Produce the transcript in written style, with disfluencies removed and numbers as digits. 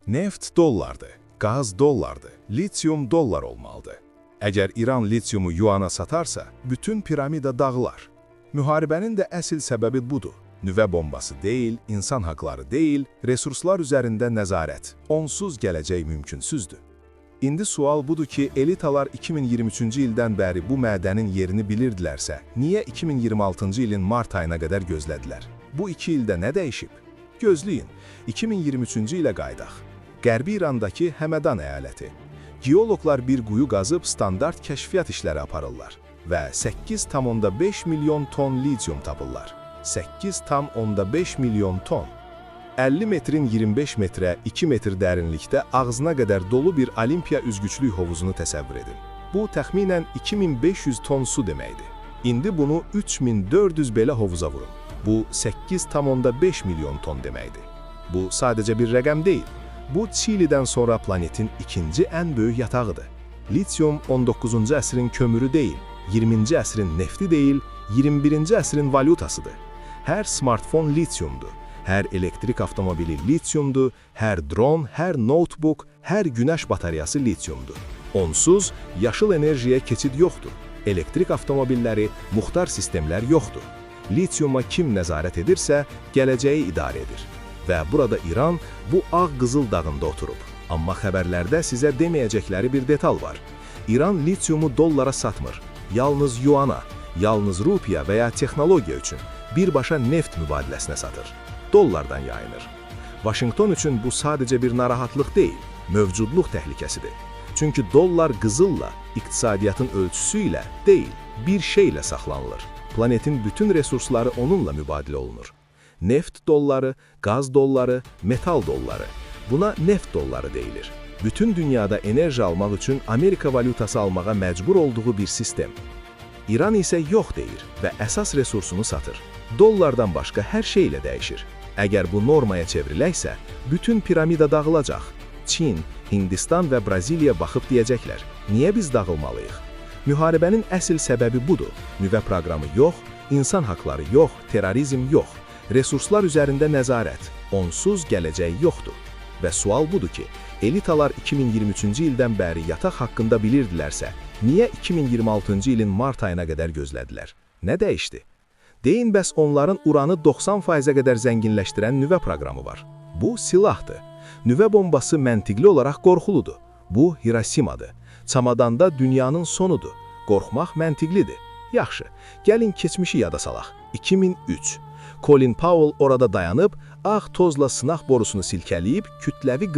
Neft dollardır, qaz dollardır, litium dollar olmalıdır. Əgər İran litiumu yuana satarsa, bütün piramida dağılar. Müharibənin də əsl səbəbi budur. Nüvə bombası deyil, insan haqları deyil, resurslar üzərində nəzarət. Onsuz gələcək mümkünsüzdür. İndi sual budur ki, elitalar 2023-cü ildən bəri bu mədənin yerini bilirdilərsə, niyə 2026-cı ilin mart ayına qədər gözlədilər? Bu 2 ildə nə dəyişib? Gözləyin, 2023-cü ilə qaydaq. Qərbi İrandakı Həmədan əyaləti. Geoloqlar bir quyu qazıb standart kəşfiyyat işləri aparırlar və 8,5 milyon ton litium tapırlar. 8,5 milyon ton. 50 metrin 25 metrə, 2 metr dərinlikdə ağzına qədər dolu bir Olimpiya üzgüçlük hovuzunu təsəvvür edin. Bu təxminən 2500 ton su deməkdir. İndi bunu 3400 belə hovuza vurun. Bu 8,5 milyon ton deməkdir. Bu sadəcə bir rəqəm deyil. Bu Çilidən sonra planetin ikinci ən böyük yatağıdır. Litium 19-cu əsrin kömürü deyil, 20-ci əsrin nefti deyil, 21-ci əsrin valyutasıdır. Hər smartfon litiumdur, hər elektrik avtomobili litiumdur, hər dron, hər notebook, hər günəş bataryası litiumdur. Onsuz yaşıl enerjiyə keçid yoxdur. Elektrik avtomobilləri, muxtar sistemlər yoxdur. Litiuma kim nəzarət edirsə, gələcəyi idarə edir. Və burada İran bu ağ-qızıl dağında oturub. Amma xəbərlərdə sizə deməyəcəkləri bir detal var. İran litiumu dollara satmır, yalnız yuana, yalnız rupiya və ya texnologiya üçün birbaşa neft mübadiləsinə satır. Dollardan yayınır. Vaşinqton üçün bu sadəcə bir narahatlıq deyil, mövcudluq təhlükəsidir. Çünki dollar qızılla, iqtisadiyyatın ölçüsü ilə deyil, bir şeylə saxlanılır. Planetin bütün resursları onunla mübadilə olunur. Neft dolları, qaz dolları, metal dolları. Buna neft dolları deyilir. Bütün dünyada enerji almaq üçün Amerika valyutası almağa məcbur olduğu bir sistem. İran isə yox deyir və əsas resursunu satır. Dollardan başqa hər şey ilə dəyişir. Əgər bu normaya çevriləksə, bütün piramida dağılacaq. Çin, Hindistan və Braziliya baxıb deyəcəklər, niyə biz dağılmalıyıq? Müharibənin əsl səbəbi budur. Nüvə proqramı yox, insan haqları yox, terrorizm yox. Resurslar üzərində nəzarət, onsuz gələcək yoxdur. Və sual budur ki, elitalar 2023-cü ildən bəri yataq haqqında bilirdilərsə, niyə 2026-cı ilin mart ayına qədər gözlədilər? Nə dəyişdi? Deyin bəs onların uranı 90%-ə qədər zənginləşdirən nüvə proqramı var. Bu silahdır. Nüvə bombası məntiqli olaraq qorxuludur. Bu Hirosimadır. Çamadanda dünyanın sonudur. Qorxmaq məntiqlidir. Yaxşı, gəlin keçmişi yada salaq. 2003. Colin Powell orada dayanıb, ağ tozla sınaq borusunu silkələyib kütləvi